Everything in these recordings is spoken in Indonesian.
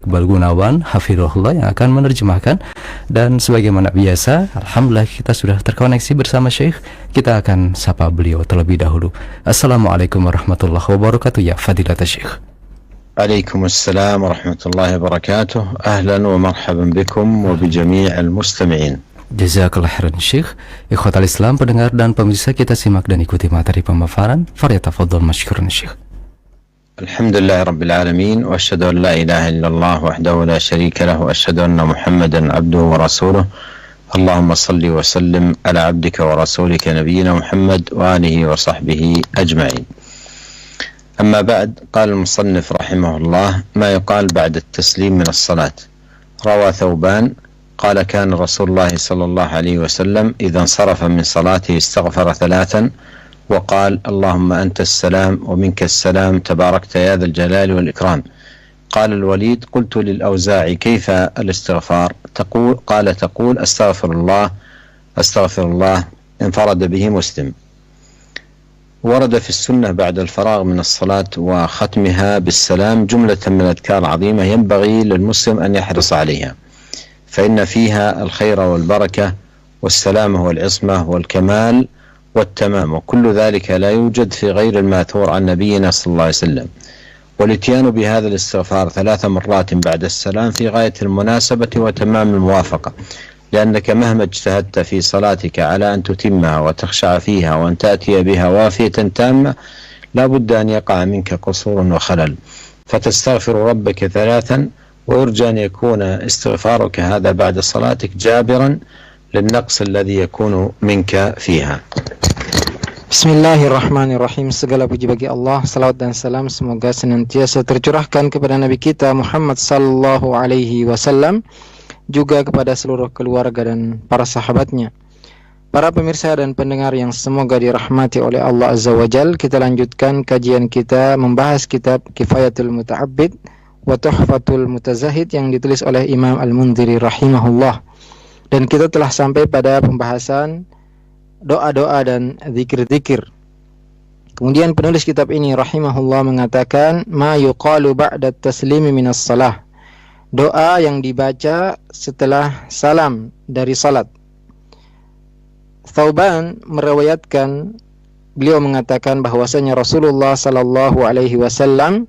Iqbal Gunawan hafizahullah yang akan menerjemahkan. Dan sebagaimana biasa, alhamdulillah kita sudah terkoneksi bersama Syekh. Kita akan sapa beliau terlebih dahulu. Assalamualaikum warahmatullahi wabarakatuh ya Fadilat Syekh. Waalaikumsalam warahmatullahi wabarakatuh. Ahlan wa marhaban bikum wa bi jami'il mustami'in. Jazakallah khairan Syekh. Ikhwatal Islam, pendengar dan pemirsa, kita simak dan ikuti materi pemaparan. Falyatafaddal masykuran Syekh. Alhamdulillah Rabbil Alamin. Wa ashhadu an la ilaha illallah wahdahu la sharika lahu. Wa ashhadu anna Muhammadan abduhu wa rasuluh. Allahumma salli wa sallim ala abdika wa rasulika nabiyyina Muhammad wa alihi wa sahbihi ajma'in. أما بعد، قال المصنف رحمه الله ما يقال بعد التسليم من الصلاة. روى ثوبان قال كان رسول الله صلى الله عليه وسلم إذا انصرف من صلاته استغفر ثلاثا وقال اللهم أنت السلام ومنك السلام تباركت يا ذا الجلال والإكرام. قال الوليد قلت للأوزاعي كيف الاستغفار؟ تقول أستغفر الله انفرد به مسلم. ورد في السنة بعد الفراغ من الصلاة وختمها بالسلام جملة من الأذكار عظيمة ينبغي للمسلم أن يحرص عليها، فإن فيها الخير والبركة والسلامة والعصمة والكمال والتمام، وكل ذلك لا يوجد في غير الماثور عن نبينا صلى الله عليه وسلم. والاتيان بهذا الاستغفار 3 مرات بعد السلام في غاية المناسبة وتمام الموافقة، لأنك مهما اجتهدت في صلاتك على أن تتمها وتخشع فيها وأن تأتي بها وافية تامة لا بد أن يقع منك قصور وخلل، فتستغفر ربك 3 ويرجى أن يكون استغفارك هذا بعد صلاتك جابرا للنقص الذي يكون منك فيها. Bismillahirrahmanirrahim. Segala puji bagi Allah, salawat dan salam semoga senantiasa tercurahkan kepada Nabi kita Muhammad sallallahu alaihi wasallam, juga kepada seluruh keluarga dan para sahabatnya. Para pemirsa dan pendengar yang semoga dirahmati oleh Allah Azza wa Jal, kita lanjutkan kajian kita membahas kitab Kifayatul Muta'abbid wa Tuhfatul Mutazahid yang ditulis oleh Imam Al-Mundhiri rahimahullah. Dan kita telah sampai pada pembahasan doa-doa dan zikir-zikir. Kemudian penulis kitab ini rahimahullah mengatakan ma yuqalu ba'da taslimi minas salah, doa yang dibaca setelah salam dari salat. Thauban meriwayatkan, beliau mengatakan bahwasanya Rasulullah sallallahu alaihi wasallam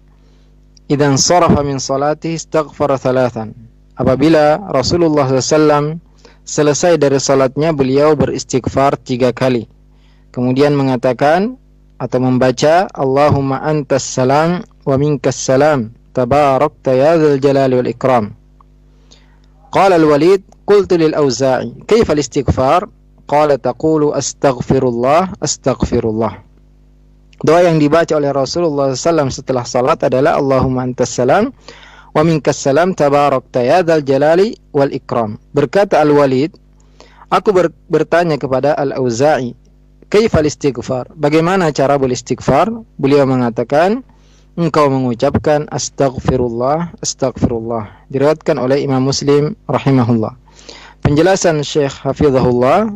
idzan sarafa min salati istaghfara 3. Apabila Rasulullah SAW selesai dari salatnya, beliau beristighfar 3 kali. Kemudian mengatakan atau membaca Allahumma antas salam wa minkas salam tabarakta ya dzal jalali wal ikram. Qala al-Walid qultu lil Auza'i kaifa al-istighfar? Qala taqulu astaghfirullah astaghfirullah. Doa yang dibaca oleh Rasulullah SAW setelah salat adalah Allahumma antas salam wa minkas salam tabarakta ya dzal jalali wal ikram. Berkata Al-Walid, aku bertanya kepada Al-Auza'i, kaifal istighfar? Bagaimana cara beristighfar? Beliau mengatakan, engkau mengucapkan astaghfirullah astaghfirullah. Diriwayatkan oleh Imam Muslim rahimahullah. Penjelasan Syekh hafizahullah,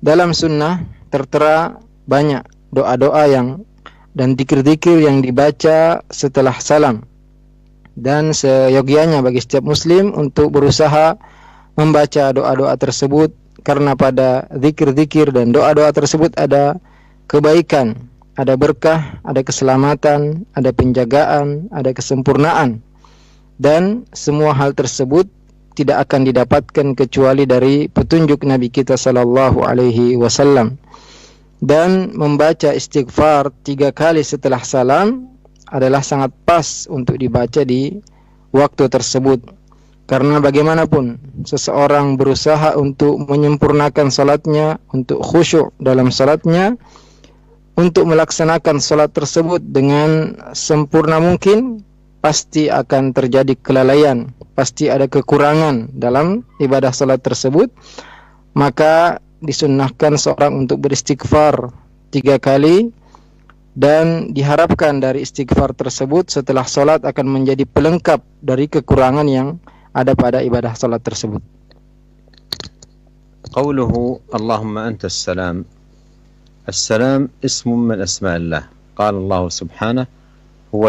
dalam sunnah tertera banyak doa-doa dan zikir-zikir yang dibaca setelah salam. Dan seyogianya bagi setiap muslim untuk berusaha membaca doa-doa tersebut, karena pada zikir-zikir dan doa-doa tersebut ada kebaikan, ada berkah, ada keselamatan, ada penjagaan, ada kesempurnaan, dan semua hal tersebut tidak akan didapatkan kecuali dari petunjuk Nabi kita sallallahu alaihi wasallam. Dan membaca istighfar 3 kali setelah salam adalah sangat pas untuk dibaca di waktu tersebut, karena bagaimanapun seseorang berusaha untuk menyempurnakan salatnya, untuk khusyuk dalam salatnya, untuk melaksanakan salat tersebut dengan sempurna mungkin, pasti akan terjadi kelalaian, pasti ada kekurangan dalam ibadah salat tersebut. Maka disunnahkan seorang untuk beristighfar 3 kali, dan diharapkan dari istighfar tersebut setelah salat akan menjadi pelengkap dari kekurangan yang ada pada ibadah salat tersebut. Qauluhu Allahumma antas salam. As-salam ismun min asma'illah. Qala Allah subhanahu هو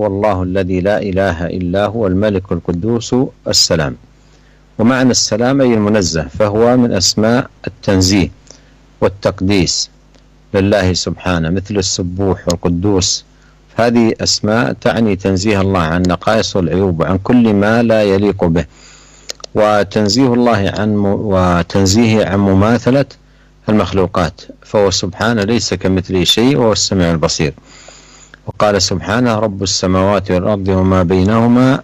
الله الذي لا إله إلا هو الملك القدوس السلام. ومعنى السلام أي المنزه، فهو من أسماء التنزيه والتقديس لله سبحانه، مثل السبوح والقدوس. هذه أسماء تعني تنزيه الله عن النقائص والعيوب وعن كل ما لا يليق به، وتنزيه الله عن مماثلة المخلوقات، فهو سبحانه ليس كمثله شيء وهو السميع البصير. وقال سبحانه: رب السماوات والأرض وما بينهما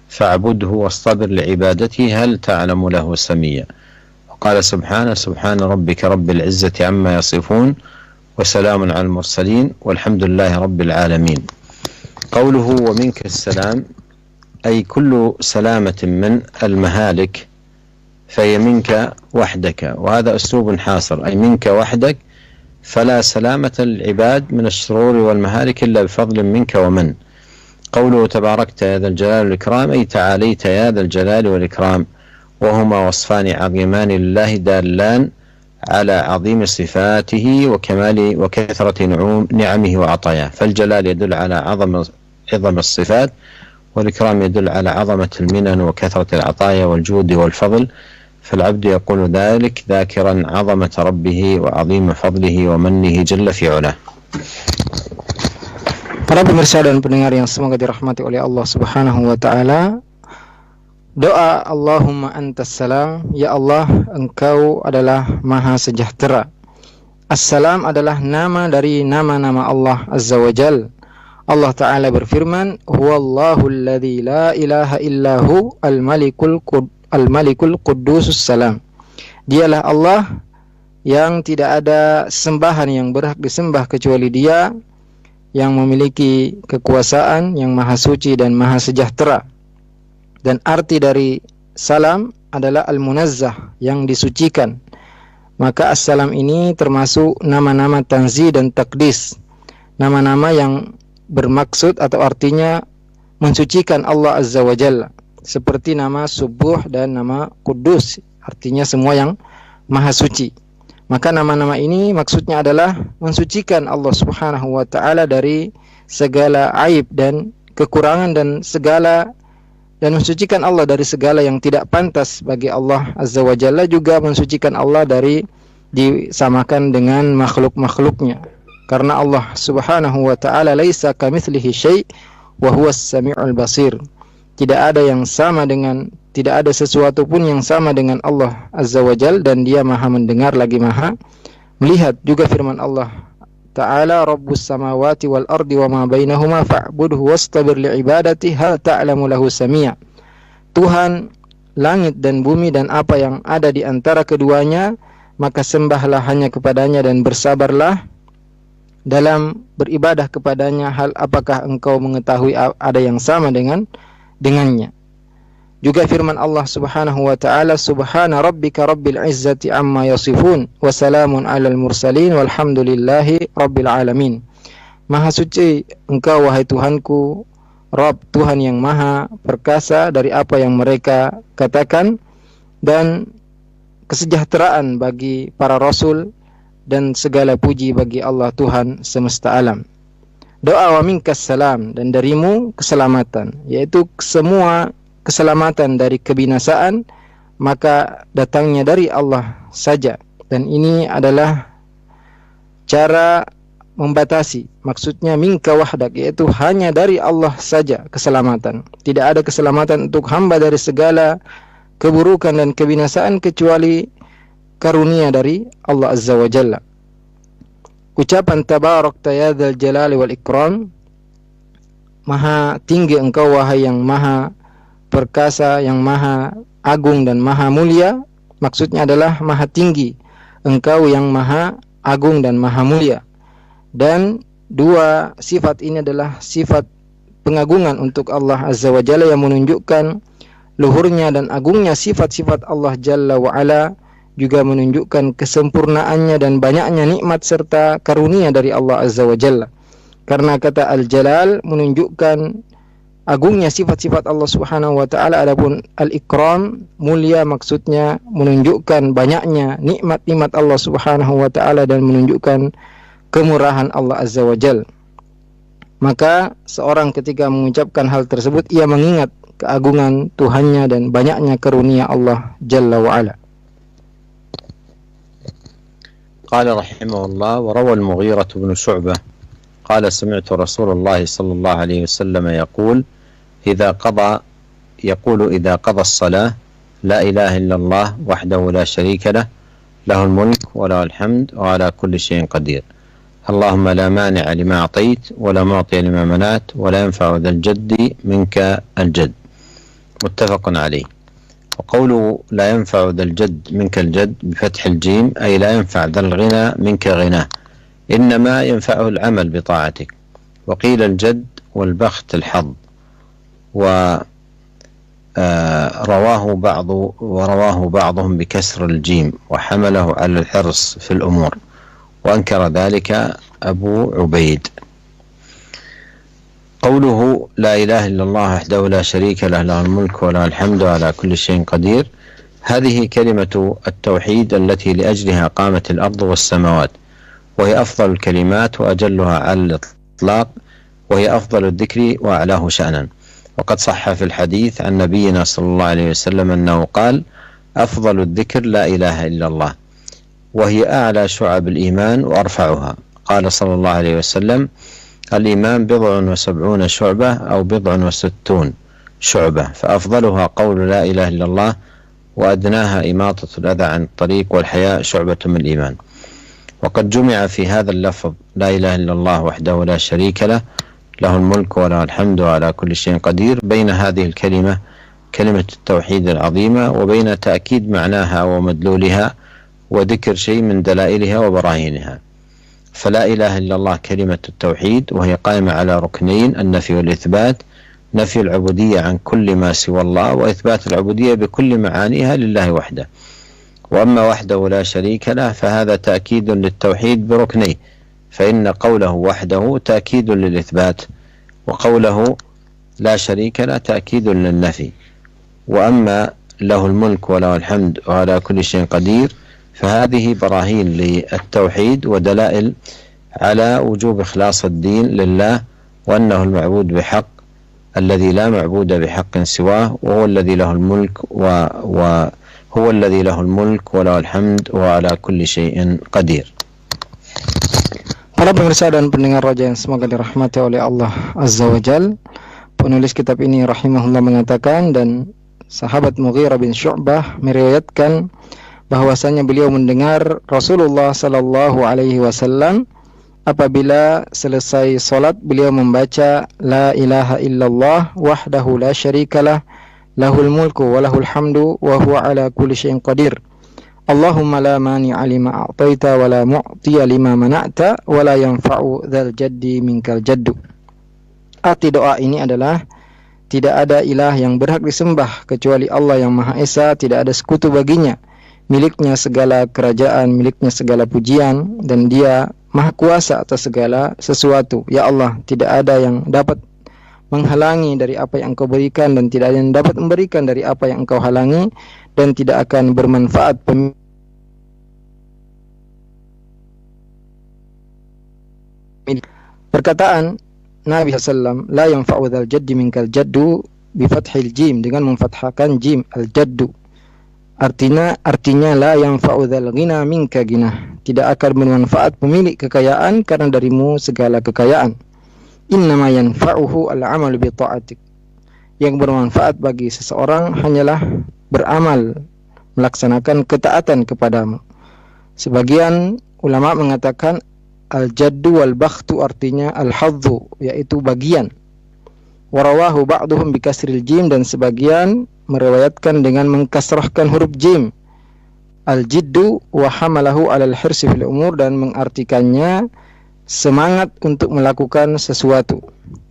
فاعبده واصطبر لعبادته هل تعلم له سميا. وقال سبحانه: سبحان ربك رب العزة عما يصفون وسلام على المرسلين والحمد لله رب العالمين. قوله ومنك السلام أي كل سلامة من المهالك فهي منك وحدك، وهذا أسلوب حاصر، أي منك وحدك، فلا سلامة للعباد من الشرور والمهالك إلا بفضل منك ومن. قوله تباركت يا ذا الجلال والإكرام أي تعاليت يا ذا الجلال والإكرام، وهما وصفان عظيمان لله دالان على عظيم صفاته وكمال وكثرة نعمه وعطاياه. فالجلال يدل على عظم الصفات، والإكرام يدل على عظمة المنن وكثرة العطايا والجود والفضل. فالعبد يقول ذلك ذاكرا عظمة ربه وعظيم فضله ومنه جل في علاه. Para pemirsa dan pendengar yang semoga dirahmati oleh Allah Subhanahu wa taala, doa Allahumma antas salam, ya Allah engkau adalah maha sejahtera. As-salam adalah nama dari nama-nama Allah Azza wa Jal. Allah Ta'ala berfirman, huwallahu alladzi la ilaha illahu al-malikul quddusus salam. Dialah Allah yang tidak ada sembahan yang berhak disembah kecuali Dia, yang memiliki kekuasaan, yang maha suci dan maha sejahtera. Dan arti dari salam adalah al-munazzah, yang disucikan. Maka as-salam ini termasuk nama-nama tanzih dan takdis, nama-nama yang bermaksud atau artinya mensucikan Allah Azza wa Jalla, seperti nama Subuh dan nama Kudus, artinya semua yang maha suci. Maka nama-nama ini maksudnya adalah mensucikan Allah Subhanahu wa taala dari segala aib dan kekurangan dan mensucikan Allah dari segala yang tidak pantas bagi Allah Azza wa Jalla, juga mensucikan Allah dari disamakan dengan makhluk-makhluknya. Karena Allah Subhanahu wa taala laisa kamitslihi syai' wa huwas samiul basir. Tidak ada sesuatu pun yang sama dengan Allah Azza wa Jal, dan Dia maha mendengar lagi maha melihat. Juga firman Allah Ta'ala, Rabbus samawati wal ardi wa ma bainahuma fa'budhu wastabir li'ibadati hal ta'lamu lahu samia. Tuhan langit dan bumi dan apa yang ada di antara keduanya, maka sembahlah hanya kepadanya dan bersabarlah dalam beribadah kepadanya. Hal apakah engkau mengetahui ada yang sama dengannya. Juga firman Allah Subhanahu wa taala, subhana rabbika rabbil izzati amma yasifun wa salamun alal mursalin walhamdulillahi rabbil alamin. Maha suci engkau wahai Tuhanku, Rabb, Tuhan yang maha perkasa dari apa yang mereka katakan, dan kesejahteraan bagi para rasul, dan segala puji bagi Allah Tuhan semesta alam. Doa wa minkas salam, dan darimu keselamatan, yaitu semua keselamatan dari kebinasaan maka datangnya dari Allah saja. Dan ini adalah cara membatasi, maksudnya minka wahdak, yaitu hanya dari Allah saja keselamatan. Tidak ada keselamatan untuk hamba dari segala keburukan dan kebinasaan kecuali karunia dari Allah Azza wa Jalla. Ucapan tabarakta ya dzal jalali wal ikram, maha tinggi engkau wahai yang maha perkasa, yang maha agung dan maha mulia, maksudnya adalah maha tinggi engkau yang maha agung dan maha mulia. Dan dua sifat ini adalah sifat pengagungan untuk Allah Azza wa Jalla yang menunjukkan luhurnya dan agungnya sifat-sifat Allah Jalla wa Ala, juga menunjukkan kesempurnaannya dan banyaknya nikmat serta karunia dari Allah Azza wa Jalla. Karena kata Al-Jalal menunjukkan agungnya sifat-sifat Allah Subhanahu wa taala, adapun al-ikram mulia maksudnya menunjukkan banyaknya nikmat-nikmat Allah Subhanahu wa taala dan menunjukkan kemurahan Allah Azza wa Jalla. Maka seorang ketika mengucapkan hal tersebut, ia mengingat keagungan Tuhannya dan banyaknya karunia Allah Jalla wa'ala. قال رحمه الله: وروى المغيرة بن شعبة قال: سمعت رسول الله صلى الله عليه وسلم يقول: إذا قضى الصلاة: لا إله إلا الله وحده لا شريك له، له الملك وله الحمد وعلى كل شيء قدير، اللهم لا مانع لما أعطيت ولا معطي لما منعت ولا ينفع ذا الجد منك الجد. متفق عليه. وقوله لا ينفع ذا الجد منك الجد بفتح الجيم أي لا ينفع ذا الغنى منك غناه، إنما ينفعه العمل بطاعتك. وقيل الجد والبخت الحظ. ورواه بعضهم بكسر الجيم وحمله على الحرص في الأمور، وأنكر ذلك أبو عبيد. قوله لا إله إلا الله وحده لا شريك له، له الملك وله الحمد على كل شيء قدير، هذه كلمة التوحيد التي لأجلها قامت الأرض والسماوات، وهي أفضل الكلمات وأجلها على الإطلاق، وهي أفضل الذكر وأعلاه شأنا. وقد صح في الحديث عن نبينا صلى الله عليه وسلم أنه قال: أفضل الذكر لا إله إلا الله، وهي أعلى شعب الإيمان وأرفعها. قال صلى الله عليه وسلم: الإيمان 70 شعبة أو 60 شعبة، فأفضلها قول لا إله إلا الله، وأدناها إماطة الأذى عن الطريق، والحياء شعبة من الإيمان. وقد جمع في هذا اللفظ لا إله إلا الله وحده لا شريك له، له الملك وله الحمد وعلى كل شيء قدير، بين هذه الكلمة كلمة التوحيد العظيمة، وبين تأكيد معناها ومدلولها وذكر شيء من دلائلها وبراهينها. فلا إله إلا الله كلمة التوحيد، وهي قائمة على ركنين: النفي والإثبات، نفي العبودية عن كل ما سوى الله، وإثبات العبودية بكل معانيها لله وحده. وأما وحده لا شريك له فهذا تأكيد للتوحيد بركنيه، فإن قوله وحده تأكيد للإثبات، وقوله لا شريك له تأكيد للنفي. وأما له الملك وله الحمد وعلى كل شيء قدير فهذه براهين للتوحيد ودلائل على وجوب إخلاص الدين لله، وأنه المعبود بحق الذي لا معبود بحق سواه، وهو الذي له الملك وهو الذي له الملك وله الحمد وعلى كل شيء قدير. Para pemirsa dan pendengar Raja yang semoga dirahmati oleh Allah Azza wa Jal, penulis kitab ini rahimahullah mengatakan, dan sahabat Mughirah bin Syu'bah meriwayatkan bahwasanya beliau mendengar Rasulullah sallallahu alaihi wasallam apabila selesai salat beliau membaca la ilaha illallah wahdahu la syarikalah, lahul mulku wa lahul hamdu wa huwa ala kulli syai'in qadir. Allahumma la mani'a lima a'taita wa la mu'tiya lima mana'ta wa la yanfa'u dzal jaddi minkal jaddu. Arti doa ini adalah tidak ada ilah yang berhak disembah kecuali Allah yang Maha Esa, tidak ada sekutu baginya, miliknya segala kerajaan, miliknya segala pujian, dan Dia Maha Kuasa atas segala sesuatu. Ya Allah, tidak ada yang dapat menghalangi dari apa yang Engkau berikan, dan tidak ada yang dapat memberikan dari apa yang Engkau halangi, dan tidak akan bermanfaat perkataan Nabi SAW, la yanfa'u dzal jaddi minkal jaddu bi fathil jim, dengan memfathahkan jim, al jaddu. Artinya la yanfa'u dzal ghina minka ghina, tidak akan bermanfaat pemilik kekayaan karena darimu segala kekayaan. Innama yanfa'uhu al-'amalu bi ta'atik, yang bermanfaat bagi seseorang hanyalah beramal, melaksanakan ketaatan kepadamu. Sebagian ulama mengatakan al-jaddu wal-bakhtu artinya al-hadzu, yaitu bagian. Warawahu ba'duhum bikasril jim, dan sebagian meriwayatkan dengan mengkasrahkan huruf jim, al-jiddu wa hamalahu alal hirsi fil umur, dan mengartikannya semangat untuk melakukan sesuatu.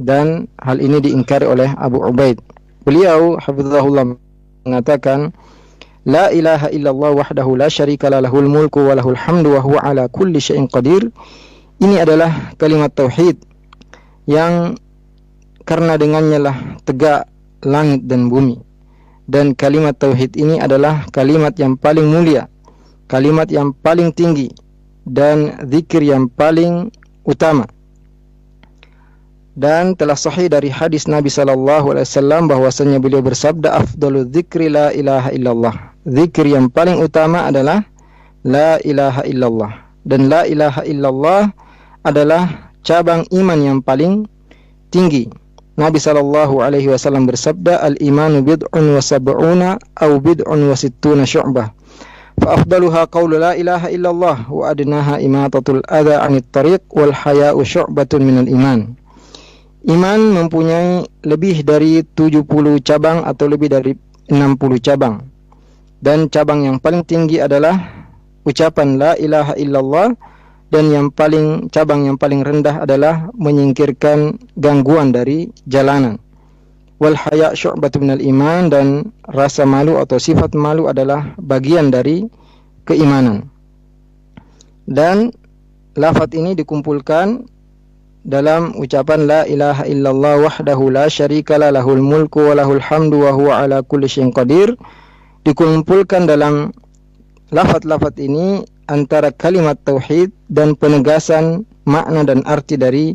Dan hal ini diingkari oleh Abu Ubaid. Beliau hafizahullah mengatakan la ilaha illallah wahdahu la syarikalah, lahul mulku wa lahul hamdu wa huwa ala kulli syai'in qadir. Ini adalah kalimat tauhid yang karena dengannya lah tegak langit dan bumi. Dan kalimat tauhid ini adalah kalimat yang paling mulia, kalimat yang paling tinggi, dan zikir yang paling utama. Dan telah sahih dari hadis Nabi sallallahu alaihi wasallam bahwasanya beliau bersabda, afdalu dzikri la ilaha illallah. Zikir yang paling utama adalah la ilaha illallah. Dan la ilaha illallah adalah cabang iman yang paling tinggi. Nabi sallallahu alaihi wasallam bersabda, al-imanu bid'un wa sab'una aw bid'un wa sittuna syu'bah. Fa afdaluha qawlu la ilaha illallah wa adnaha imatatul adha 'anit tariq wal haya'u syu'batun minal iman. Iman mempunyai lebih dari 70 cabang atau lebih dari 60 cabang. Dan cabang yang paling tinggi adalah ucapan la ilaha illallah, dan cabang yang paling rendah adalah menyingkirkan gangguan dari jalanan. Wal haya' syu'batun minal iman, dan rasa malu atau sifat malu adalah bagian dari keimanan. Dan lafaz ini dikumpulkan dalam ucapan la ilaha illallah wahdahu la syarikalah lahul mulku wa lahul hamdu wa huwa ala kulli syai'in qadir. Dikumpulkan dalam lafaz-lafaz ini antara kalimat tauhid dan penegasan makna dan arti dari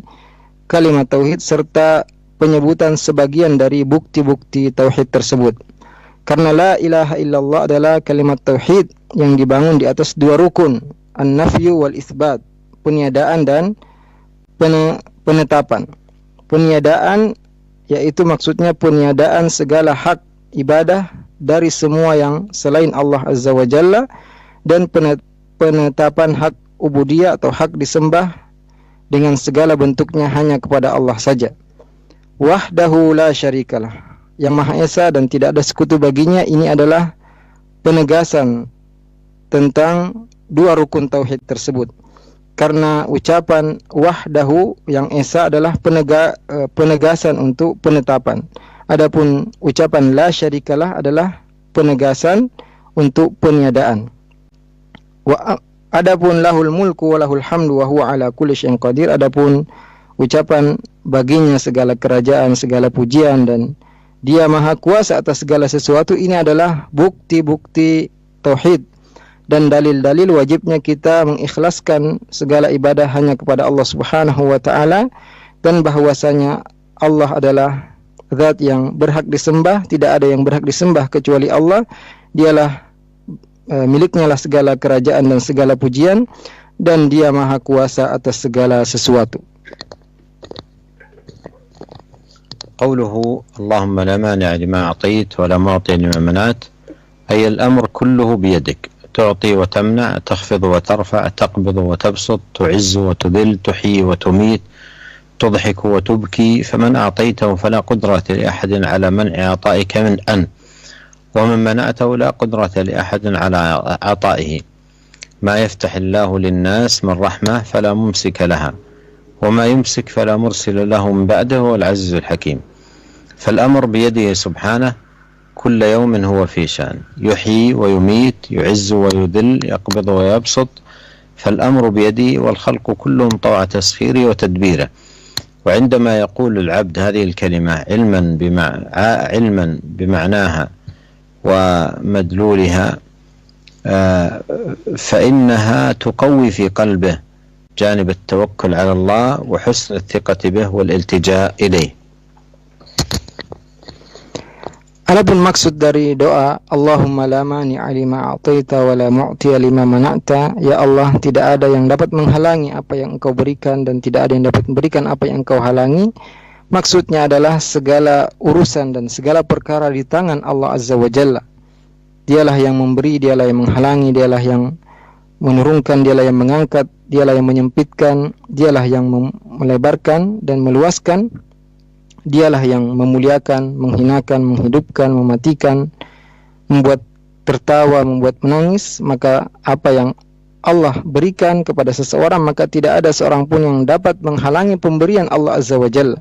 kalimat tauhid serta penyebutan sebagian dari bukti-bukti tauhid tersebut. Karena la ilaha illallah adalah kalimat tauhid yang dibangun di atas dua rukun, an-nafyu wal itsbat, peniadaan dan penetapan. Peniadaan yaitu maksudnya peniadaan segala hak ibadah dari semua yang selain Allah Azza wa Jalla, dan penetapan hak ubudiyah atau hak disembah dengan segala bentuknya hanya kepada Allah saja. Wahdahu la syarikalah, yang Maha Esa dan tidak ada sekutu baginya. Ini adalah penegasan tentang dua rukun tauhid tersebut. Karena ucapan wahdahu yang esa adalah penegasan untuk penetapan. Adapun ucapan la syarikalah adalah penegasan untuk peniadaan. Adapun lahul mulku wa lahul hamdu wa huwa ala kulli syai'in qadir, adapun ucapan baginya segala kerajaan, segala pujian, dan dia maha kuasa atas segala sesuatu, ini adalah bukti-bukti tauhid dan dalil-dalil wajibnya kita mengikhlaskan segala ibadah hanya kepada Allah Subhanahu wa taala, dan bahwasanya Allah adalah zat yang berhak disembah, tidak ada yang berhak disembah kecuali Allah. Dialah miliknya lah segala kerajaan dan segala pujian, dan dia maha kuasa atas segala sesuatu. قوله اللهم لا مانع لما أعطيت ولا معطي لما منعت، أي الأمر كله بيدك، تعطي وتمنع، تخفض وترفع، تقبض وتبسط، تعز وتذل، تحيي وتميت، تضحك وتبكي. فمن أعطيته فلا قدرة لأحد على منع عطائك من أن، ومن منعته لا قدرة لأحد على عطائه. ما يفتح الله للناس من رحمة فلا ممسك لها، وما يمسك فلا مرسل له من بعده، هو العزيز الحكيم. فالأمر بيده سبحانه، كل يوم هو في شأن، يحيي ويميت، يعز ويذل، يقبض ويبسط. فالأمر بيده، والخلق كلهم طوع تسخيره وتدبيره. وعندما يقول العبد هذه الكلمة علما بمعناها ومدلولها، فإنها تقوي في قلبه جانب التوكل على الله وحسن الثقة به والالتجاء إليه. Adapun maksud dari doa Allahumma la mani'a lima a'taita wa la mu'tiya lima mana'ta, ya Allah, tidak ada yang dapat menghalangi apa yang Engkau berikan dan tidak ada yang dapat memberikan apa yang Engkau halangi. Maksudnya adalah segala urusan dan segala perkara di tangan Allah Azza wa Jalla. Dialah yang memberi, dialah yang menghalangi, dialah yang menurunkan, dialah yang mengangkat, dialah yang menyempitkan, dialah yang melebarkan dan meluaskan. Dialah yang memuliakan, menghinakan, menghidupkan, mematikan, membuat tertawa, membuat menangis. Maka apa yang Allah berikan kepada seseorang, maka tidak ada seorang pun yang dapat menghalangi pemberian Allah Azza wa Jalla.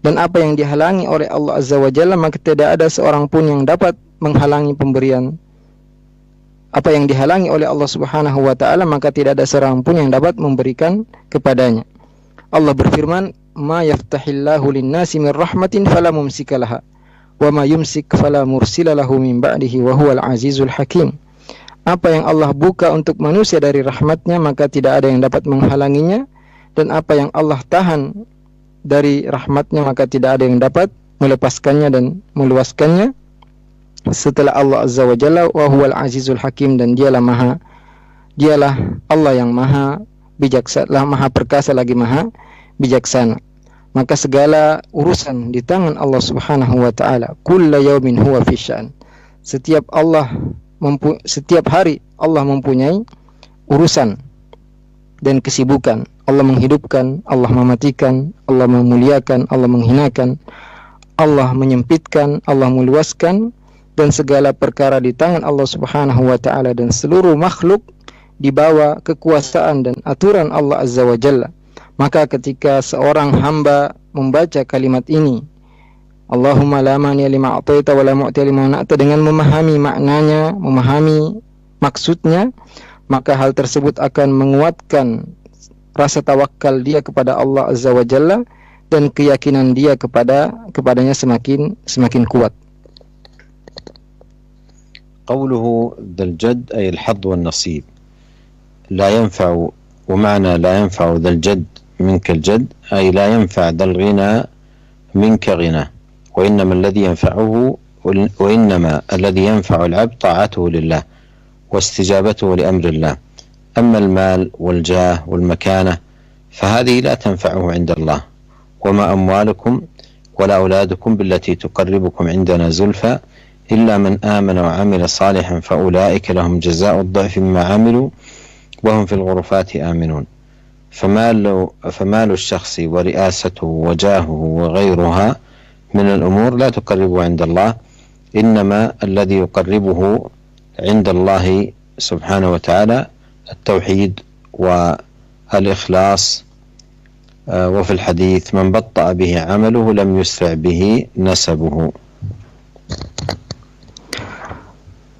Dan apa yang dihalangi oleh Allah Azza wa Jalla, maka tidak ada seorang pun yang dapat menghalangi pemberian. Apa yang dihalangi oleh Allah Subhanahu wa taala, maka tidak ada seorang pun yang dapat memberikan kepadanya. Allah berfirman, ma yaftahillahu lin-nasi min rahmatin fala mumsika laha wa ma yumsik fala mursila lahu min ba'dihi wa huwal azizul hakim. Apa yang Allah buka untuk manusia dari rahmatnya, maka tidak ada yang dapat menghalanginya, dan apa yang Allah tahan dari rahmatnya, maka tidak ada yang dapat melepaskannya dan meluaskannya setelah Allah Azza wa Jalla, wa huwal azizul hakim, dan dialah Allah yang maha bijaksana, maha perkasa lagi maha bijaksana. Maka segala urusan di tangan Allah Subhanahu wa taala. Kullu yaumin huwa fi sya'n. Setiap hari Allah mempunyai urusan dan kesibukan. Allah menghidupkan, Allah mematikan, Allah memuliakan, Allah menghinakan, Allah menyempitkan, Allah meluaskan, dan segala perkara di tangan Allah Subhanahu wa taala, dan seluruh makhluk di bawah kekuasaan dan aturan Allah Azza wa Jalla. Maka ketika seorang hamba membaca kalimat ini, Allahumma la mani'a lima a'taita wa la mu'tiya lima mana'ta, dengan memahami maknanya, memahami maksudnya, maka hal tersebut akan menguatkan rasa tawakal dia kepada Allah Azza wa Jalla, dan keyakinan dia kepadanya semakin kuat. قوله ذا الجد أي الحظ والنصيب لا ينفع، ومعنى لا ينفع ذا الجد منك الجد أي لا ينفع ذا الغنى منك غنى، وإنما الذي ينفع العبد طاعته لله واستجابته لأمر الله. أما المال والجاه والمكانة فهذه لا تنفعه عند الله. وما أموالكم ولا أولادكم بالتي تقربكم عندنا زلفى إلا من آمن وعمل صالحا فأولئك لهم جزاء الضعف مما عملوا وهم في الغرفات آمنون. فمال الشخص ورئاسته وجاهه وغيرها من الأمور لا تقربه عند الله، إنما الذي يقربه عند الله سبحانه وتعالى التوحيد والإخلاص. وفي الحديث من بطأ به عمله لم يسرع به نسبه.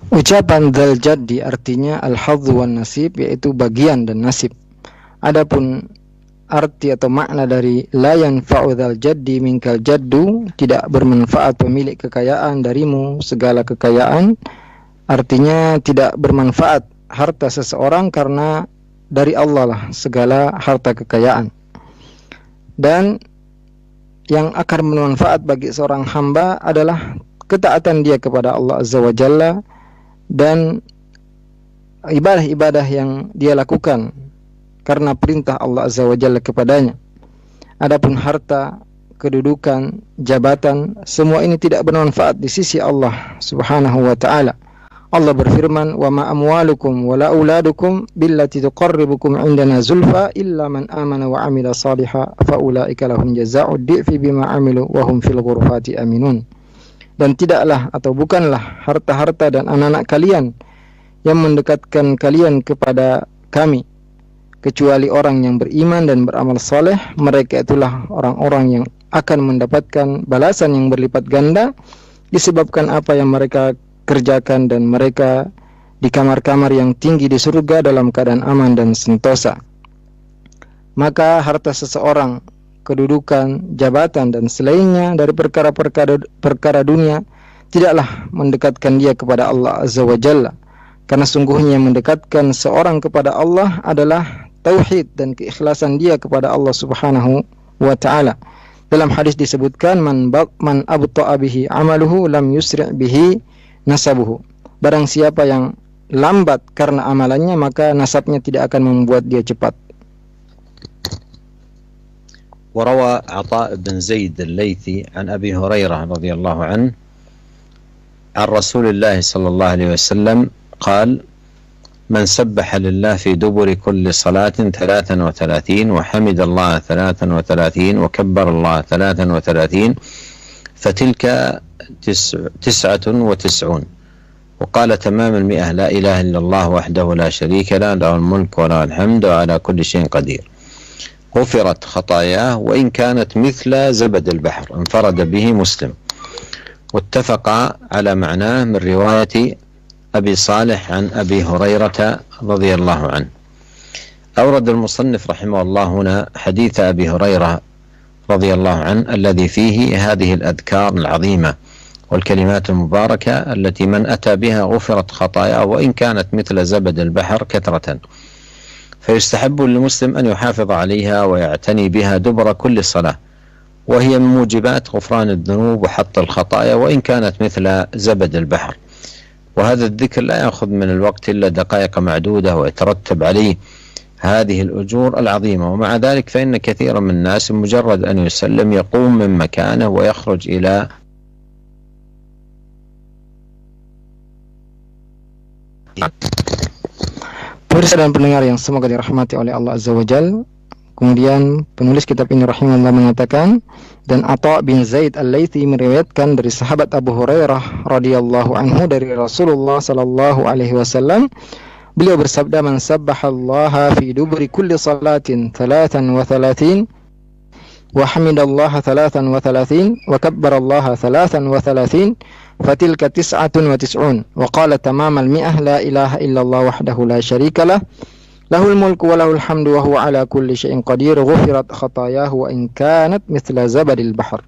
Ucapan dzal jaddi artinya al-hadz wan nasib, yaitu bagian dan nasib. Adapun arti atau makna dari la yanfa'u dzal jaddi minkal jaddu, tidak bermanfaat pemilik kekayaan darimu segala kekayaan, artinya tidak bermanfaat harta seseorang karena dari Allah lah segala harta kekayaan. Dan yang akan bermanfaat bagi seorang hamba adalah ketaatan dia kepada Allah Azza wa Jalla dan ibadah-ibadah yang dia lakukan karena perintah Allah Azza wa Jalla kepadanya. Adapun harta, kedudukan, jabatan, semua ini tidak bermanfaat di sisi Allah Subhanahu wa taala. Allah berfirman, "Wa ma amwalukum wa la auladukum billati tuqarribukum indana zulfa illa man amana wa amila salihan fa ulaika lahum jazaa'ud dhi'fi bima amilu wa hum fil ghurfati aminun." Dan tidaklah atau bukanlah harta-harta dan anak-anak kalian yang mendekatkan kalian kepada kami, kecuali orang yang beriman dan beramal saleh. Mereka itulah orang-orang yang akan mendapatkan balasan yang berlipat ganda disebabkan apa yang mereka kerjakan, dan mereka di kamar-kamar yang tinggi di surga dalam keadaan aman dan sentosa. Maka harta seseorang, kedudukan, jabatan, dan selainnya dari perkara dunia tidaklah mendekatkan dia kepada Allah Azza wa Jalla, karena sungguhnya mendekatkan seorang kepada Allah adalah tauhid dan keikhlasan dia kepada Allah Subhanahu wa taala. Dalam hadis disebutkan, man abta'a bihi amaluhu lam yusri' bihi nasabuhu. Barang siapa yang lambat karena amalannya, maka nasabnya tidak akan membuat dia cepat. وروى عطاء بن زيد الليثي عن أبي هريرة رضي الله عنه عن رسول الله صلى الله عليه وسلم قال: من سبح لله في دبر كل صلاة 33 وحمد الله 33 وكبر الله 33 فتلك 99. وقال تمام 100: لا إله إلا الله وحده لا شريك له له الملك وله الحمد وعلى كل شيء قدير. غفرت خطاياه وإن كانت مثل زبد البحر. انفرد به مسلم. واتفق على معناه من رواية أبي صالح عن أبي هريرة رضي الله عنه. أورد المصنف رحمه الله هنا حديث أبي هريرة رضي الله عنه الذي فيه هذه الأذكار العظيمة والكلمات المباركة التي من أتى بها غفرت خطاياه وإن كانت مثل زبد البحر كثرة. فيستحب للمسلم أن يحافظ عليها ويعتني بها دبر كل صلاة، وهي من موجبات غفران الذنوب وحط الخطايا وإن كانت مثل زبد البحر. وهذا الذكر لا يأخذ من الوقت إلا دقائق معدودة ويترتب عليه هذه الأجور العظيمة. ومع ذلك فإن كثيرا من الناس مجرد أن يسلم يقوم من مكانه ويخرج إلى Pemirsa dan pendengar yang semoga dirahmati oleh Allah Azza wa Jalla. Kemudian penulis kitab ini rahimahullah mengatakan, dan Atha bin Zaid Al-Laythi meriwayatkan dari sahabat Abu Hurairah radhiyallahu anhu dari Rasulullah sallallahu alaihi wasallam, beliau bersabda, man sabbahallaha fi duburi kulli salatin 33 wa hamidallaha 33 wa kabbarallaha 33 fatilka 99 wa qala tamamal mi'ah la ilaha illallah wahdahu la syarika lah lahul mulku wa lahul hamdu wa huwa ala kulli syai'in qadir ghufirat khatayahu wa in kanat mithla zabadil bahr.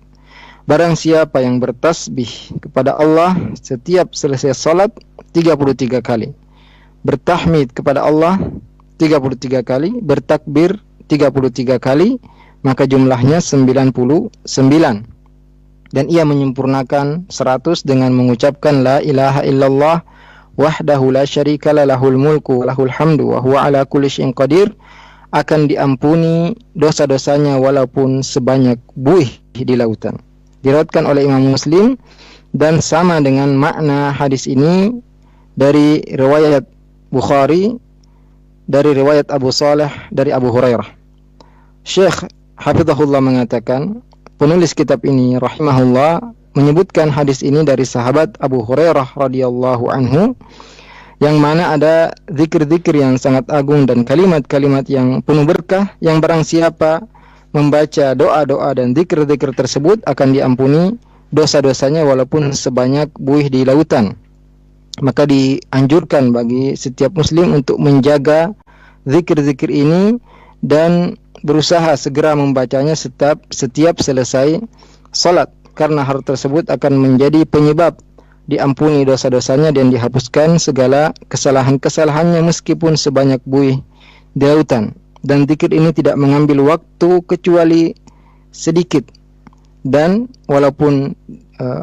Barang siapa yang bertasbih kepada Allah setiap selesai salat 33 kali, bertahmid kepada Allah 33 kali, bertakbir 33 kali, maka jumlahnya 99. Dan ia menyempurnakan 100 dengan mengucapkan la ilaha illallah wahdahu la syarika la lahul mulku wa lahul hamdu wa huwa ala kulli syai'in qadir, akan diampuni dosa-dosanya walaupun sebanyak buih di lautan. Diriwayatkan oleh Imam Muslim dan sama dengan makna hadis ini dari riwayat Bukhari, dari riwayat Abu Saleh dari Abu Hurairah. Syekh Hafizahullah mengatakan, penulis kitab ini rahimahullah menyebutkan hadis ini dari sahabat Abu Hurairah radhiyallahu anhu, yang mana ada zikir-zikir yang sangat agung dan kalimat-kalimat yang penuh berkah, yang barang siapa membaca doa-doa dan zikir-zikir tersebut akan diampuni dosa-dosanya walaupun sebanyak buih di lautan. Maka dianjurkan bagi setiap muslim untuk menjaga zikir-zikir ini dan berusaha segera membacanya setiap selesai salat, karena hal tersebut akan menjadi penyebab diampuni dosa-dosanya dan dihapuskan segala kesalahan-kesalahannya meskipun sebanyak buih di lautan. Dan zikir ini tidak mengambil waktu kecuali sedikit, dan walaupun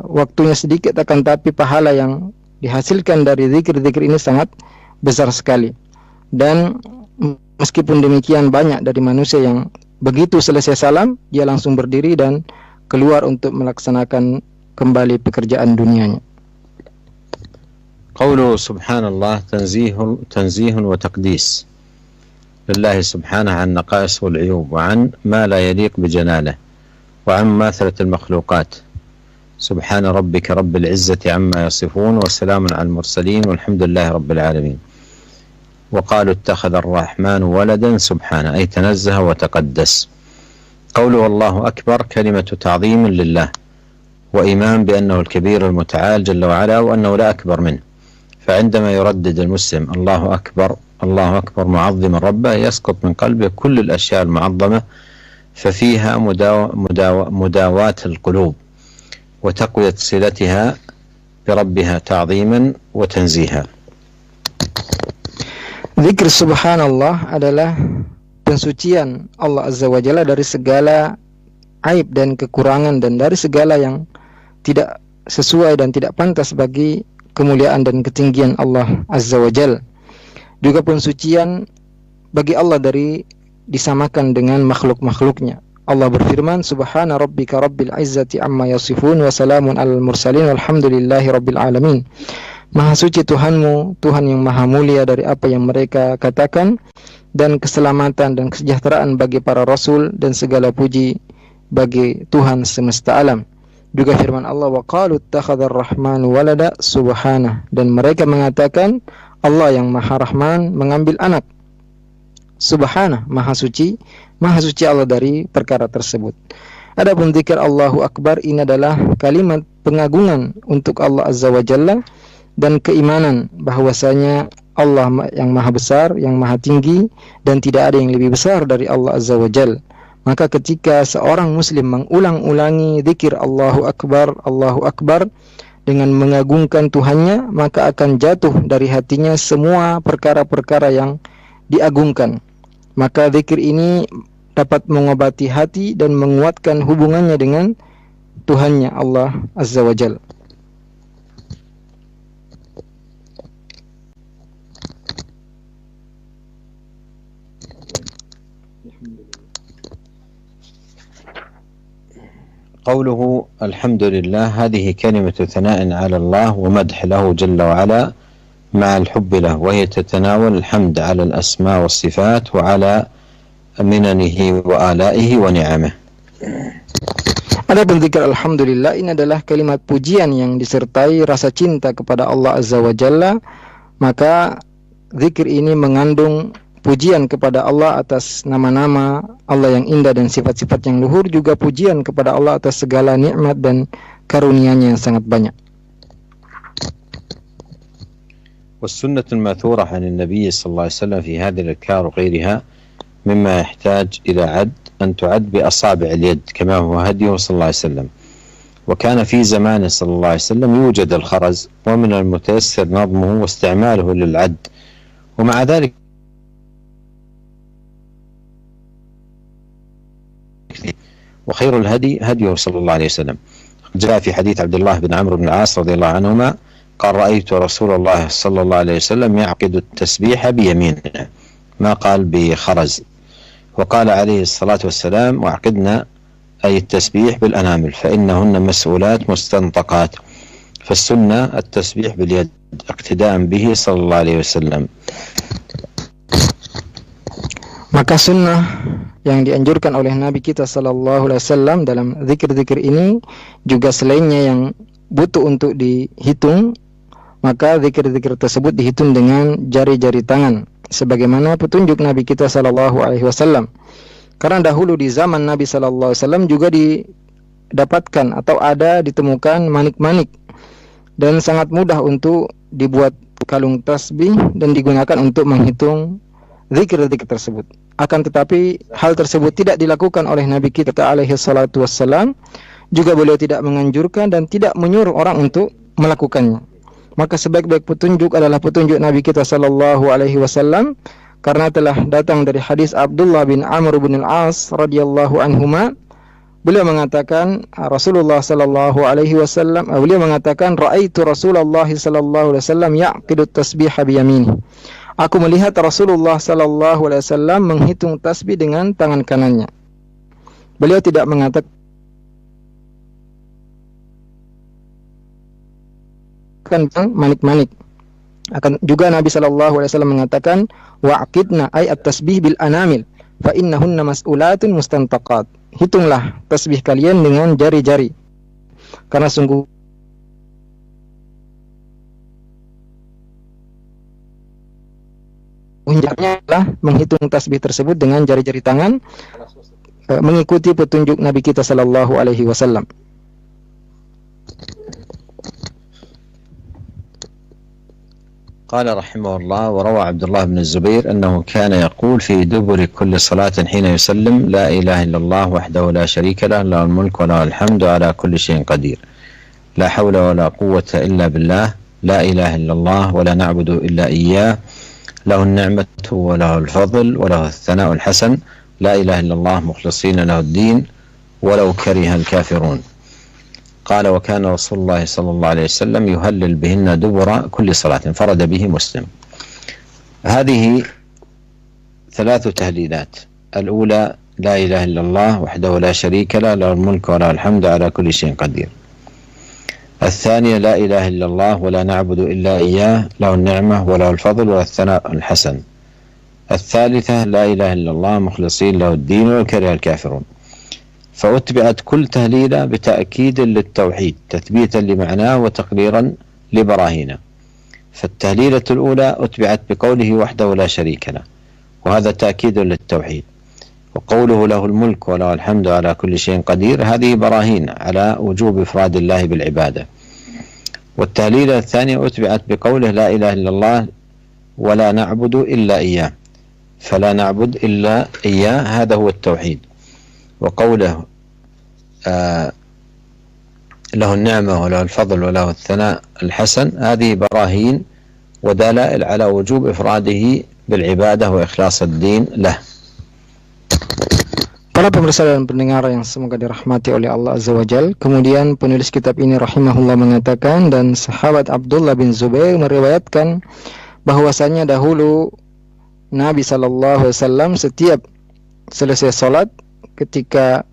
waktunya sedikit akan tapi pahala yang dihasilkan dari zikir-zikir ini sangat besar sekali. Dan meskipun demikian, banyak dari manusia yang begitu selesai salam dia langsung berdiri dan keluar untuk melaksanakan kembali pekerjaan dunianya. قوله سبحان الله تنزيه وتقديس لله سبحانه عن النقائص والعيوب وعن ما لا يليق بجلاله وعن مماثلة المخلوقات. سبحان ربك رب العزة عما يصفون وسلام على المرسلين والحمد لله رب العالمين. وقالوا اتخذ الرحمن ولدا سبحانه أي تنزه وتقدس. قوله الله أكبر كلمة تعظيم لله وإيمان بأنه الكبير المتعال جل وعلا وأنه لا أكبر منه. فعندما يردد المسلم الله أكبر الله أكبر معظما ربه يسقط من قلبه كل الأشياء المعظمة، ففيها مداواة القلوب وتقوية صلتها بربها تعظيما وتنزيها. Zikir subhanallah adalah pensucian Allah Azza wa Jalla dari segala aib dan kekurangan dan dari segala yang tidak sesuai dan tidak pantas bagi kemuliaan dan ketinggian Allah Azza wa Jalla. Juga pensucian bagi Allah dari disamakan dengan makhluk-makhluknya. Allah berfirman, Subhana rabbika rabbil izzati amma yasifun wa salamun alal mursalin walhamdulillahi rabbil alamin. Maha suci Tuhanmu, Tuhan yang maha mulia dari apa yang mereka katakan, dan keselamatan dan kesejahteraan bagi para rasul dan segala puji bagi Tuhan semesta alam. Juga firman Allah, wa qalu ittakhadhar rahmanu walada subhanah, dan mereka mengatakan Allah yang maha rahman mengambil anak. Subhanah, maha suci Allah dari perkara tersebut. Adapun zikir Allahu Akbar ini adalah kalimat pengagungan untuk Allah Azza wa Jalla dan keimanan bahwasanya Allah yang maha besar, yang maha tinggi, dan tidak ada yang lebih besar dari Allah Azza wa Jalla. Maka ketika seorang muslim mengulang-ulangi zikir Allahu Akbar dengan mengagungkan Tuhannya, maka akan jatuh dari hatinya semua perkara-perkara yang diagungkan. Maka zikir ini dapat mengobati hati dan menguatkan hubungannya dengan Tuhannya Allah Azza wa Jalla. قوله الحمد لله هذه كلمة ثناء على الله ومدح له جل وعلا مع الحب له، وهي تتناول الحمد على الأسماء والصفات وعلى مننه وآلائه ونعمه. Adapun zikir alhamdulillah ini adalah kalimat pujian yang disertai rasa cinta kepada Allah Azza wa Jalla, maka zikir ini mengandung pujian kepada Allah atas nama-nama Allah yang indah dan sifat-sifat yang luhur, juga pujian kepada Allah atas segala nikmat dan karunia-Nya yang sangat banyak. والسنة الماثورة عن النبي صلى الله عليه وسلم في هذه الأذكار وغيرها مما يحتاج إلى عد أن تعد بأصابع اليد كما هو هديه صلى الله عليه وسلم. وكان في زمانه صلى الله عليه وسلم يوجد الخرز، ومن المتيسر نظمه واستعماله للعد، ومع ذلك وخير الهدي هديه صلى الله عليه وسلم. جاء في حديث عبد الله بن عمرو بن العاص رضي الله عنهما قال رأيت رسول الله صلى الله عليه وسلم يعقد التسبيح بيمينه، ما قال بخرز. وقال عليه الصلاة والسلام وعقدنا أي التسبيح بالأنامل فإنهن مسؤولات مستنطقات، فالسنة التسبيح باليد اقتداء به صلى الله عليه وسلم. Maka sunnah yang dianjurkan oleh Nabi kita sallallahu alaihi wasallam dalam zikir-zikir ini juga selainnya yang butuh untuk dihitung, maka zikir-zikir tersebut dihitung dengan jari-jari tangan sebagaimana petunjuk Nabi kita sallallahu alaihi wasallam. Karena dahulu di zaman Nabi sallallahu alaihi wasallam juga didapatkan atau ada ditemukan manik-manik dan sangat mudah untuk dibuat kalung tasbih dan digunakan untuk menghitung zikir-zikir tersebut. Akan tetapi hal tersebut tidak dilakukan oleh Nabi kita alaihi salatu wassalam, juga beliau tidak menganjurkan dan tidak menyuruh orang untuk melakukannya. Maka sebaik-baik petunjuk adalah petunjuk Nabi kita sallallahu alaihi wasallam, karena telah datang dari hadis Abdullah bin Amr bin al-As radhiyallahu anhuma, beliau mengatakan Rasulullah sallallahu alaihi wasallam, beliau mengatakan ra'aitu Rasulullah sallallahu alaihi wasallam yaqidu tasbiha bi yaminihi. Aku melihat Rasulullah sallallahu alaihi wasallam menghitung tasbih dengan tangan kanannya. Beliau tidak mengatakan manik-manik. Akan juga Nabi sallallahu alaihi wasallam mengatakan wa'qidna ay at-tasbih bil anamil fa innahunna mas'ulatun mustantaqat. Hitunglah tasbih kalian dengan jari-jari, karena sungguh hendaknya adalah menghitung tasbih tersebut dengan jari-jari tangan, mengikuti petunjuk Nabi kita sallallahu alaihi wasallam. قال رحمه الله وروى عبد الله بن الزبير أنه كان يقول في دبر كل صلاة حين يسلم لا إله إلا الله وحده لا شريك له له الملك وله الحمد على كل شيء قدير لا حول ولا قوة إلا بالله لا إله إلا الله ولا نعبد إلا إياه له النعمة وله الفضل وله الثناء الحسن لا إله إلا الله مخلصين له الدين ولو كره الكافرون. قال وكان رسول الله صلى الله عليه وسلم يهلل بهن دبر كل صلاة، انفرد به مسلم. هذه ثلاث تهليلات: الأولى لا إله إلا الله وحده لا شريك له له الملك وله الحمد على كل شيء قدير. الثانية لا إله إلا الله ولا نعبد إلا إياه له النعمة وله الفضل وله الثناء الحسن. الثالثة لا إله إلا الله مخلصين له الدين ولو كره الكافرون. فأتبعت كل تهليلة بتأكيد للتوحيد تثبيتا لمعناه وتقريرا لبراهينه. فالتهليلة الأولى أتبعت بقوله وحده لا شريك له، وهذا تأكيد للتوحيد، وقوله له الملك وله الحمد على كل شيء قدير هذه براهين على وجوب إفراد الله بالعبادة. والتهليلة الثانية أتبعت بقوله لا إله إلا الله ولا نعبد إلا إياه، فلا نعبد إلا إياه هذا هو التوحيد. وقوله له النعمة وله الفضل وله الثناء الحسن هذه براهين ودلائل على وجوب إفراده بالعبادة وإخلاص الدين له. Para pemirsa dan pendengar yang semoga dirahmati oleh Allah Azza wa Jal, kemudian penulis kitab ini rahimahullah mengatakan, dan sahabat Abdullah bin Zubair meriwayatkan bahwasanya dahulu Nabi SAW setiap selesai salat ketika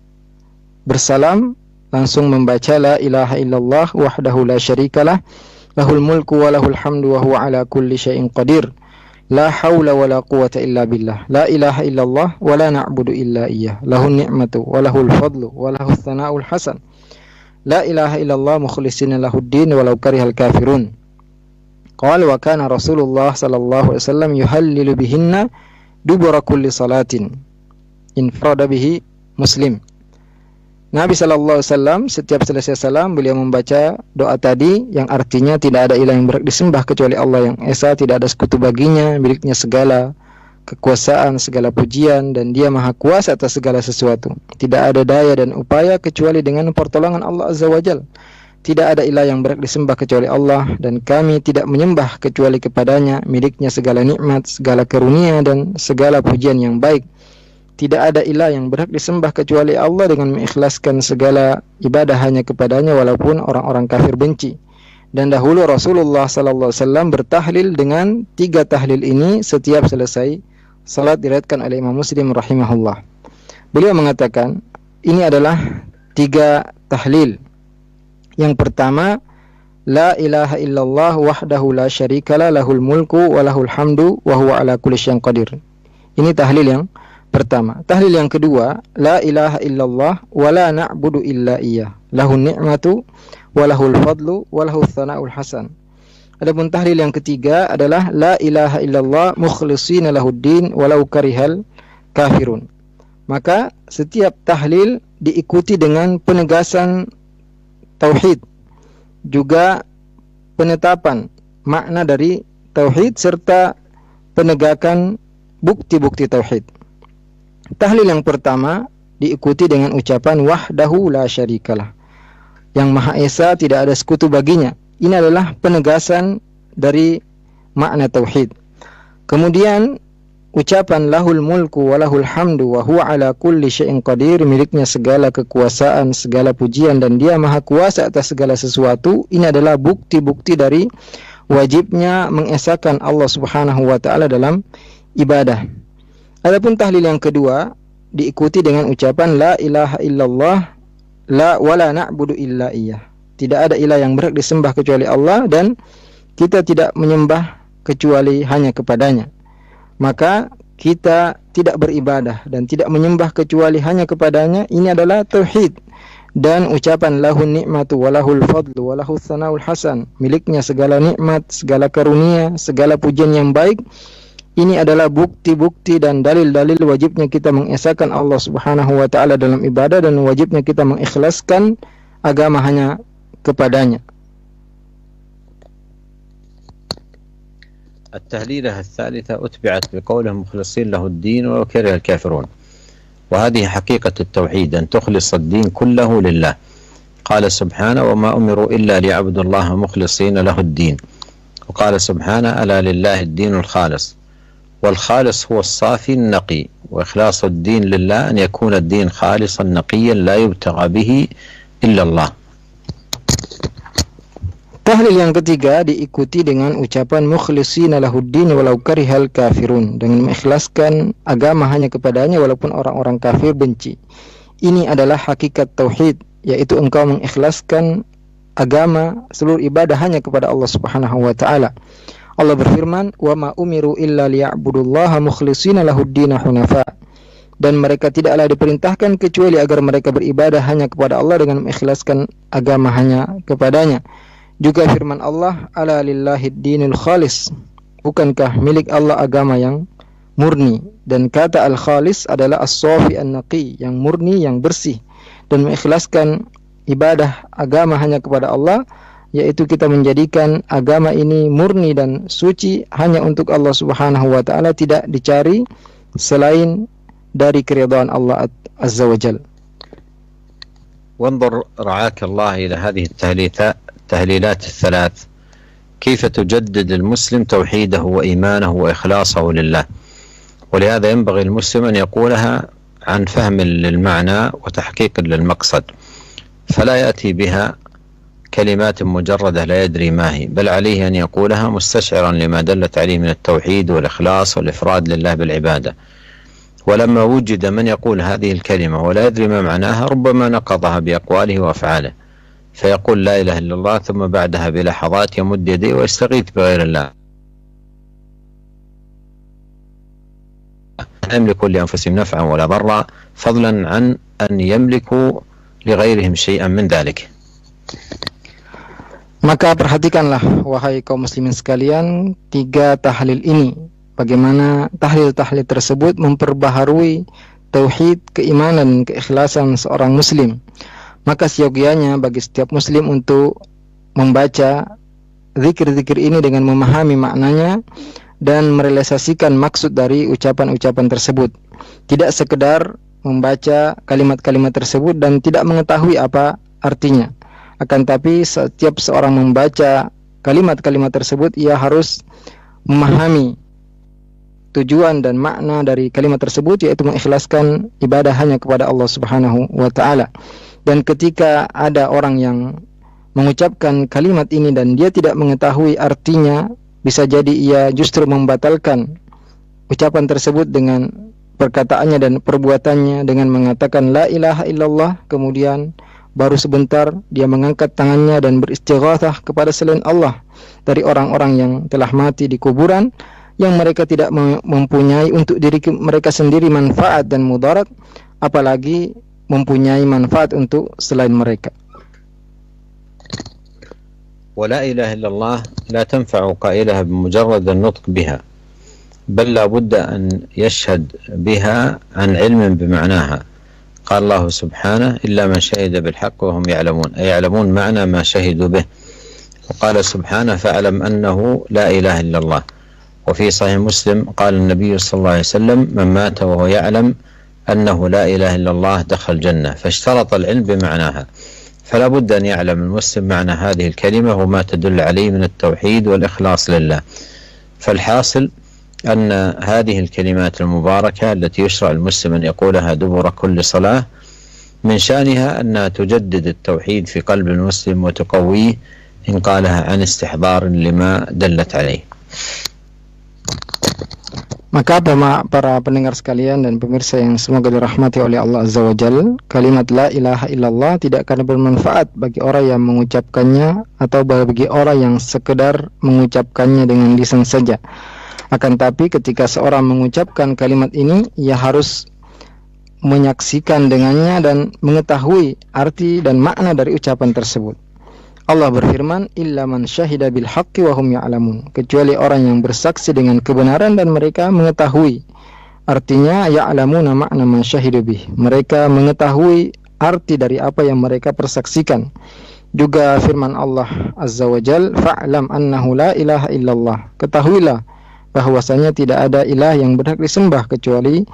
bersalam langsung membaca la ilaha illallah wahdahu la syarikalah lahul mulku wa lahul hamdu wa huwa ala kulli syai'in qadir. La haula wa la quwata illa billah. La ilaha illallah wa la na'budu illa iyyah. Lahun ni'matu wa lahul fadlu wa lahul thana'ul hasan. La ilaha illallah mukhlishina lahuddin walau karihal kafirun. Qala wa kana Rasulullah sallallahu alaihi wasallam yuhallilu bihinna dubura kulli salatin. Infrada bihi Muslim. Nabi SAW setiap selesai salam beliau membaca doa tadi yang artinya tidak ada ilah yang berhak disembah kecuali Allah yang esa, tidak ada sekutu baginya, miliknya segala kekuasaan, segala pujian, dan dia maha kuasa atas segala sesuatu. Tidak ada daya dan upaya kecuali dengan pertolongan Allah Azza wa Jal. Tidak ada ilah yang berhak disembah kecuali Allah, dan kami tidak menyembah kecuali kepadanya, miliknya segala nikmat, segala karunia, dan segala pujian yang baik. Tidak ada ilah yang berhak disembah kecuali Allah dengan mengikhlaskan segala ibadah hanya kepadanya walaupun orang-orang kafir benci. Dan dahulu Rasulullah sallallahu alaihi wasallam bertahlil dengan 3 tahlil ini setiap selesai salat, diriwayatkan oleh Imam Muslim rahimahullah. Beliau mengatakan ini adalah 3 tahlil. Yang pertama, la ilaha illallah wahdahu la syarikalah lahul mulku wa lahul hamdu wa huwa ala kulli syai'in qadir. Ini tahlil yang pertama. Tahlil yang kedua, la ilaha illallah wa la na'budu illa iyyah. Lahun ni'matu wa lahul fadlu wa lahul thana'ul hasan. Adapun tahlil yang ketiga adalah la ilaha illallah mukhlishina lahuddin walau karihal kafirun. Maka setiap tahlil diikuti dengan penegasan tauhid, juga penetapan makna dari tauhid serta penegakan bukti-bukti tauhid. Tahlil yang pertama diikuti dengan ucapan wahdahu la syarikalah, yang maha esa, tidak ada sekutu baginya. Ini adalah penegasan dari makna tauhid. Kemudian ucapan lahul mulku wa lahul hamdu wa huwa ala kulli syai'in qadir, miliknya segala kekuasaan, segala pujian, dan dia maha kuasa atas segala sesuatu. Ini adalah bukti-bukti dari wajibnya mengesakan Allah Subhanahu wa taala dalam ibadah. Adapun tahlil yang kedua diikuti dengan ucapan la ilaha illallah la wala na'budu illa iyyah. Tidak ada ilah yang berhak disembah kecuali Allah, dan kita tidak menyembah kecuali hanya kepadanya. Maka kita tidak beribadah dan tidak menyembah kecuali hanya kepadanya. Ini adalah tauhid. Dan ucapan lahun ni'matu wa lahul fadlu wa lahul thana'ul hasan, miliknya segala nikmat, segala karunia, segala pujian yang baik. Ini adalah bukti-bukti dan dalil-dalil wajibnya kita mengesakan Allah Subhanahu wa taala dalam ibadah, dan wajibnya kita mengikhlaskan agama hanya kepadanya. التهليلة الثالثة أتبعت بقوله مخلصين له الدين ولو كره الكافرون، وهذه حقيقة التوحيد، أن تخلص الدين كله لله. قال سبحانه وما أمروا إلا ليعبدوا الله مخلصين له الدين. وقال سبحانه ألا لله الدين الخالص. والخالص هو الصافي النقي، وإخلاص الدين لله أن يكون الدين خالصا نقيا لا يبتغى به إلا الله. Tahlil yang ketiga diikuti dengan ucapan mukhlishina lahuddin walau karihal kafirun, dengan mengikhlaskan agama hanya kepadanya walaupun orang-orang kafir benci. Ini adalah hakikat tauhid, yaitu engkau mengikhlaskan agama, seluruh ibadah hanya kepada Allah Subhanahu wa taala. Allah berfirman, "Wa ma umiru illa liya'budullaha mukhlishina lahuddin hunafa." Dan mereka tidaklah diperintahkan kecuali agar mereka beribadah hanya kepada Allah dengan mengikhlaskan agama hanya kepadanya. Juga firman Allah, ala lillahid dinul khalis. Bukankah milik Allah agama yang murni? Dan kata al-khalis adalah as-safi an-naqi, yang murni, yang bersih. Dan mengikhlaskan ibadah agama hanya kepada Allah, yaitu kita menjadikan agama ini murni dan suci hanya untuk Allah Subhanahu wa taala, tidak dicari selain dari keridhaan Allah Azza wa Jalla. وانظر رعاك الله إلى هذه التهليلات الثلاث كيف تجدد المسلم توحيده وإيمانه وإخلاصه لله. ولهذا ينبغي المسلم أن يقولها عن فهم للمعنى وتحقيق للمقصد، فلا يأتي بها كلمات مجردة لا يدري ما هي، بل عليه أن يقولها مستشعرا لما دلت عليه من التوحيد والإخلاص والإفراد لله بالعبادة. ولما وجد من يقول هذه الكلمة ولا يدري ما معناها، ربما نقضها بأقواله وأفعاله، فيقول لا إله إلا الله، ثم بعدها بلحظات يمد يديه ويستغيث بغير الله. لا يملكون لأنفسهم نفعا ولا ضرا، فضلا عن أن يملكوا لغيرهم شيئا من ذلك. Maka perhatikanlah wahai kaum muslimin sekalian, 3 tahlil ini, bagaimana tahlil-tahlil tersebut memperbaharui tauhid, keimanan, keikhlasan seorang muslim. Maka siogianya bagi setiap muslim untuk membaca zikir-zikir ini dengan memahami maknanya dan merealisasikan maksud dari ucapan-ucapan tersebut. Tidak sekedar membaca kalimat-kalimat tersebut dan tidak mengetahui apa artinya. Akan tapi setiap seorang membaca kalimat-kalimat tersebut, ia harus memahami tujuan dan makna dari kalimat tersebut, yaitu mengikhlaskan ibadah hanya kepada Allah Subhanahu wa ta'ala. Dan ketika ada orang yang mengucapkan kalimat ini dan dia tidak mengetahui artinya, bisa jadi ia justru membatalkan ucapan tersebut dengan perkataannya dan perbuatannya dengan mengatakan la ilaha illallah, kemudian baru sebentar dia mengangkat tangannya dan beristighatsah kepada selain Allah dari orang-orang yang telah mati di kuburan, yang mereka tidak mempunyai untuk diri mereka sendiri manfaat dan mudarat, apalagi mempunyai manfaat untuk selain mereka. ولا إله إلا الله لا تنفع قائلها بمجرد النطق بها، بل لا بد أن يشهد بها عن علم بمعناها. قال الله سبحانه إلا من شهد بالحق وهم يعلمون، أي يعلمون معنى ما شهدوا به. وقال سبحانه فاعلم أنه لا إله إلا الله. وفي صحيح مسلم قال النبي صلى الله عليه وسلم من مات وهو يعلم أنه لا إله إلا الله دخل الجنة، فاشترط العلم بمعناها. فلا بد أن يعلم المسلم معنى هذه الكلمة وما تدل عليه من التوحيد والإخلاص لله. فالحاصل أن هذه الكلمات المباركة التي يشرع المسلم أن يقولها دبر كل صلاة من شأنها أنها تجدد التوحيد في قلب المسلم وتقويه إن قالها عن استحضار لما دلت عليه. Maka para pendengar sekalian dan pemirsa yang semoga dirahmati oleh Allah Azza wa Jalla, kalimat la ilaha illallah tidak akan bermanfaat bagi orang yang mengucapkannya atau bagi orang yang sekedar mengucapkannya dengan lisan saja. Akan tapi ketika seorang mengucapkan kalimat ini, ia harus menyaksikan dengannya dan mengetahui arti dan makna dari ucapan tersebut. Allah berfirman, illa man syahida bil haqqi wa hum ya'lamun, kecuali orang yang bersaksi dengan kebenaran dan mereka mengetahui. Artinya ya'lamuna makna ma syahidu bih, mereka mengetahui arti dari apa yang mereka persaksikan. Juga firman Allah Azza wa Jal, fa'lam annahu la ilaha illallah, ketahuilah bahwasanya tidak ada ilah yang berhak disembah kecuali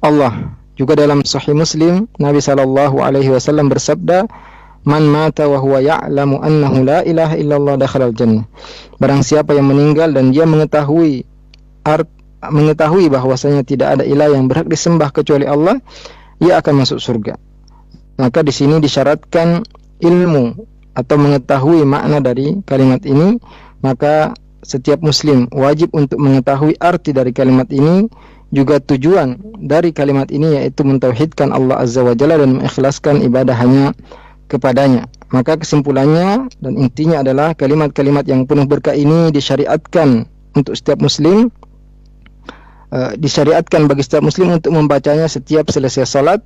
Allah. Juga dalam Sahih Muslim, Nabi SAW bersabda, man mata wa huwa ya'lamu annahu la ilaha illallah dakhala al-jannah. Barang siapa yang meninggal dan dia mengetahui bahwasanya tidak ada ilah yang berhak disembah kecuali Allah, ia akan masuk surga. Maka di sini disyaratkan ilmu atau mengetahui makna dari kalimat ini. Maka setiap muslim wajib untuk mengetahui arti dari kalimat ini, juga tujuan dari kalimat ini, yaitu mentauhidkan Allah Azza wa Jalla dan mengikhlaskan ibadah hanya kepadanya. Maka kesimpulannya dan intinya adalah kalimat-kalimat yang penuh berkah ini disyariatkan untuk setiap muslim, disyariatkan bagi setiap muslim untuk membacanya setiap selesai salat,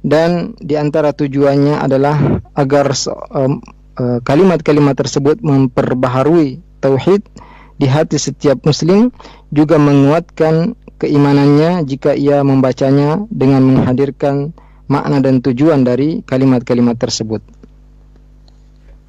dan diantara tujuannya adalah agar kalimat-kalimat tersebut memperbaharui tauhid di hati setiap muslim, juga menguatkan keimanannya jika ia membacanya dengan menghadirkan makna dan tujuan dari kalimat-kalimat tersebut.